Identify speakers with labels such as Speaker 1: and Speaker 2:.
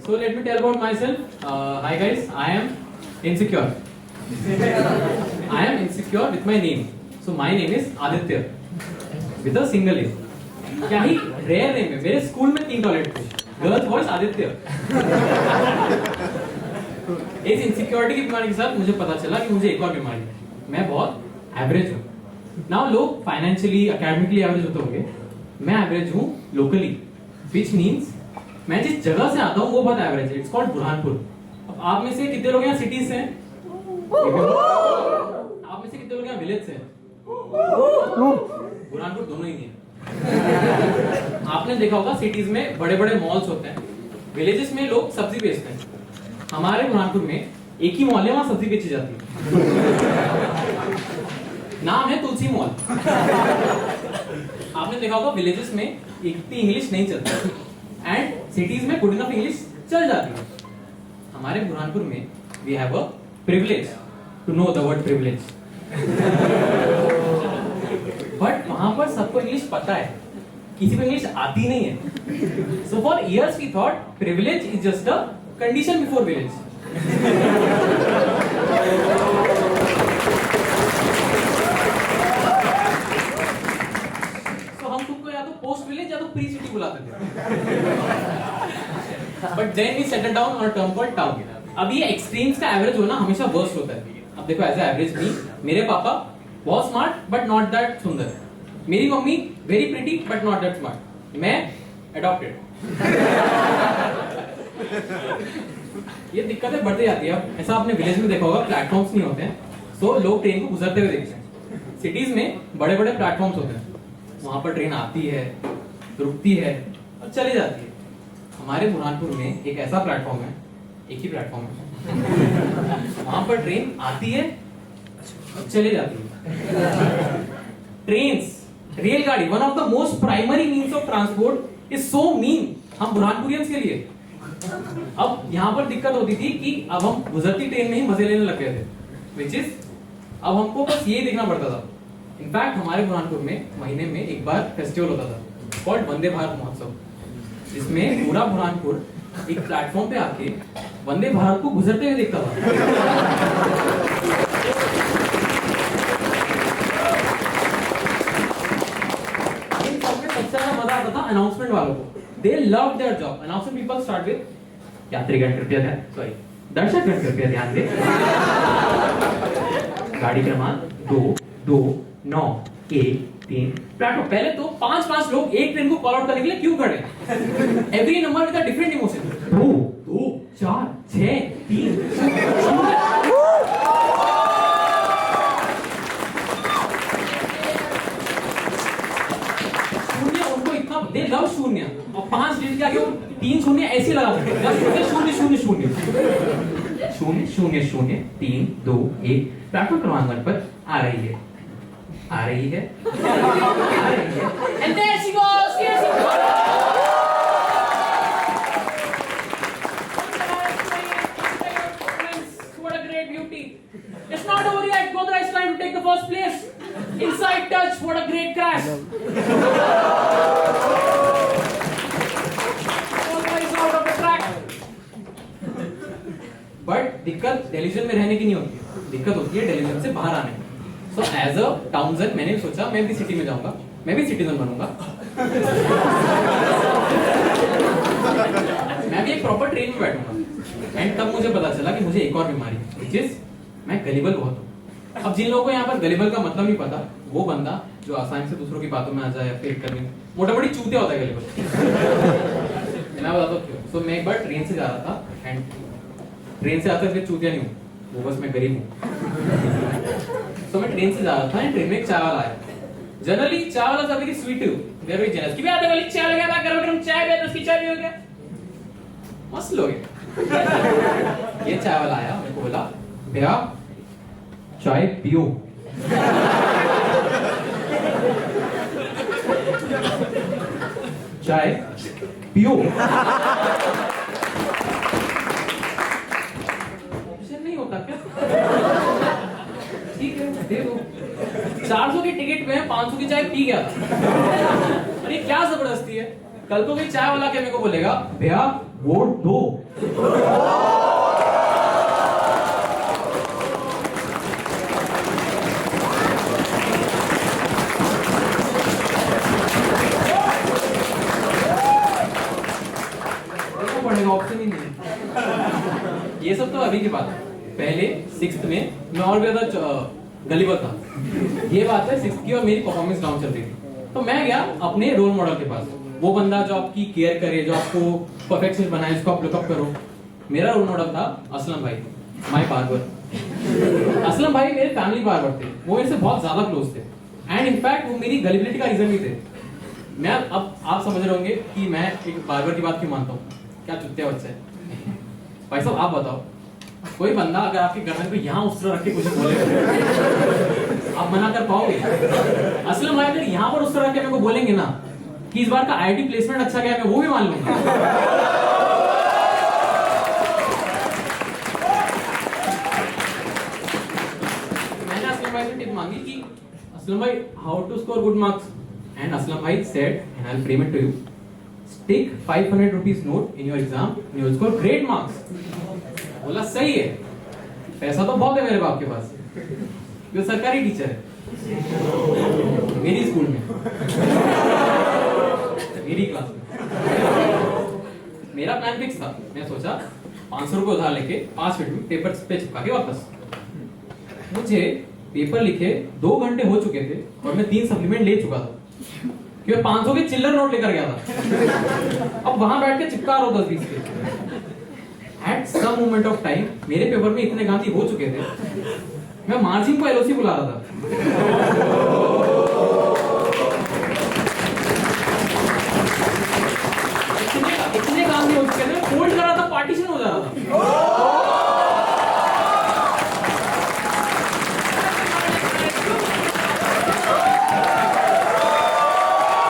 Speaker 1: So let me tell about myself. Hi guys, I am insecure. I am insecure with my name. So my name is Aditya with a single A. क्या ही rare name है. मेरे school में 3 toilet थे. Girls boys Aditya. इस insecurity की बीमारी के साथ मुझे पता चला कि मुझे एक और बीमारी है. मैं बहुत एवरेज हूँ. नाउ लोग फाइनेंशियली एकेडमिकली एवरेज होते होंगे. मैं एवरेज हूँ लोकली, विच मीन्स मैं जिस जगह से आता हूँ वो बहुत एवरेज है. It's called Burhanpur. अब आप में से कितने लोग यहाँ सिटीज से हैं? आप में से कितने लोग यहाँ विलेज से हैं? बुरहानपुर दोनों ही नहीं है. आपने देखा होगा सिटीज में बड़े बड़े मॉल्स होते हैं, विलेजेस में लोग सब्जी बेचते हैं. हमारे बुरहानपुर में एक ही मॉल है, वहां सब्जी बेची जाती है. नाम है तुलसी मॉल. आपने देखा होगा विलेजेस में इतनी इंग्लिश नहीं चलती एंड सिटीज में गुड इनफ इंग्लिश चल जाती है. हमारे बुरहानपुर में we have a privilege to know the word privilege. But वहां पर सबको इंग्लिश पता है, किसी को इंग्लिश आती नहीं है. So for years we thought privilege is just a condition before village. तो हम तुमको या तो पोस्ट विलेज या तो प्री सिटी बुलाते थे. But then we settle down on a term called town. अब ये एक्सट्रीम्स का एवरेज होना हमेशा वर्स्ट होता है. अब देखो एज एवरेज मी, मेरे पापा बहुत स्मार्ट बट नॉट दैट सुंदर. मेरी mummy very pretty but not that smart. मैं अडॉप्टेड. ये दिक्कतें बढ़ती जाती है. अब ऐसा आपने विलेज में देखा होगा, प्लेटफॉर्म्स नहीं होते हैं, सो लोग ट्रेन को गुजरते हुए देखते हैं. सिटीज में बड़े बड़े प्लेटफॉर्म्स होते हैं, वहां पर ट्रेन आती है, रुकती है और चली जाती है. हमारे बुरहानपुर में एक ऐसा प्लेटफॉर्म है, एक ही प्लेटफॉर्म है, वहां पर ट्रेन आती है और चली जाती है. ट्रेन्स, रेलगाड़ी, one of the most primary means of transport is so mean हम बुरहानपुरियंस के लिए. अब यहाँ पर दिक्कत होती थी कि अब हम गुजरती ट्रेन में ही मजे लेने लग गए थे, विच इज अब हमको बस ये देखना पड़ता था. इनफैक्ट हमारे बुरहानपुर में महीने में एक बार फेस्टिवल होता था कॉल्ड वंदे भारत महोत्सव, जिसमें पूरा बुरहानपुर एक प्लेटफॉर्म पे आके वंदे भारत को गुजरते हुए देखता था. इन सब में सबसे ज्यादा मजा आता था अनाउंसमेंट वालों को. They loved their job. Announcement people start with यात्रीगण कृपया ध्यान, सॉरी दर्शकगण कृपया ध्यान दें. गाड़ी क्रमांक 22913 प्लेटफॉर्म. पहले तो 5-5 लोग एक ट्रेन को कॉल आउट करने के लिए क्यों खड़े. Every number with a different emotion. 2 2 4 6 3 they love शून्य. और 5 डिजिट के आगे 3 शून्य ऐसे लगा सकते हैं. 0 0 0 0 0 0 3 2 1 प्लेटफॉर्म क्रमांक 1 पर आ रही है, आ रही है, आ रही है. And there she goes, here she goes. What a great beauty. It's not over yet. Godra is trying to take the first place. Inside touch, what a great crash. But दिक्कत डेलीजन में रहने की नहीं होती है, दिक्कत होती है डेलीजन से बाहर आने में. सो एज अ टाउनजन मैंने भी सोचा मैं भी सिटी में जाऊंगा, मैं भी सिटीजन बनूंगा. मैं भी एक प्रॉपर ट्रेन में बैठूंगा. एंड तब मुझे पता चला कि मुझे एक और बीमारी है, व्हिच इज मैं गलिबल बहुत हूँ. अब जिन लोगों को यहाँ पर गलिबल का मतलब नहीं पता, वो बंदा जो आसानी से दूसरों की बातों में आ जाए या फिर करने मोटा मोटी चूतिया होता है गलिबल. मैं बताता हूँ क्यों. सो मैं एक बार ट्रेन से जा रहा था एंड ट्रेन से आते हुए चूतिया नहीं हूँ, वो बस मैं गरीब हूँ. तो मैं ट्रेन से जा रहा था एंड ट्रेन में एक चाय वाला आया. जनरली चाय वाला ज्यादा स्वीट वेरी जनरस कि आधे वाली चाय लगा था, गरम चाय दे, उसकी चाय भी हो गया, मस्त लोग. ये चाय वाला आया, मेरे को बोला भैया चाय पियो. चाय पियो. ऑप्शन नहीं होता क्या? ठीक है दे दो. 400 की टिकट में 500 की चाय पी गया था. अरे क्या जबरदस्ती है. कल को कोई चाय वाला के मेरे को बोलेगा भैया वोट दो। पढ़ेगा, ऑप्शन ही नहीं। ये सब तो अभी की बात है। पहले 6th में मैं और भी ज्यादा गलीबर था। ये बात है 6th की, और मेरी परफॉर्मेंस डाउन चल रही थी। तो मैं गया अपने रोल मॉडल के पास, वो बंदा जो आपकी केयर करे, जो आपको परफेक्शनिस्ट बनाए, जिसको आप लुकअप करो। मेरा रोल मॉडल था असलम भाई, माय बार्बर। असलम भाई मेरे फैमिली बार्बर थे, वो मेरे से बहुत ज्यादा क्लोज थे, एंड इनफैक्ट वो मेरी गलिबिलिटी का रीजन भी थे। मैं अब आप समझ रहे होंगे कि मैं एक बार्बर की बात क्यों मानता हूँ, क्या चुत्तिया बच्चा है। भाई साहब आप बताओ, कोई बंदा अगर आपकी गर्दन को यहाँ उस तरह रख के कुछ बोले, आप मना कर पाओगे? असलम भाई अगर यहाँ पर उस तरह रख के मेरे को बोलेंगे ना कि इस बार का आईटी प्लेसमेंट अच्छा गया, मैं वो भी मान लूंगा। मैंने असलम भाई से टिप मांगी कि असलम भाई how to score good marks, and Aslam भाई said, and I will frame it to you, stick 500 rupees note in your exam and you'll score great marks। बोला सही है, पैसा तो बहुत है मेरे बाप के पास, जो सरकारी टीचर है मेरी स्कूल में, मेरी क्लास में। मेरा प्लान फिक्स था, मैं सोचा 500 रुपए उधार लेके 5 मिनट में पेपर पे चिपका के वापस। मुझे पेपर लिखे 2 घंटे हो चुके थे और मैं 3 सप्लीमेंट ले चुका था, क्योंकि 500 के चिल्लर नोट लेकर गया था। अब वहां बैठ के चिपका रहा हूं 10-20 के। At some moment of time मेरे पेपर में इतने गांधी हो चुके थे, मैं मार्जिन को एलओसी बुला रहा था।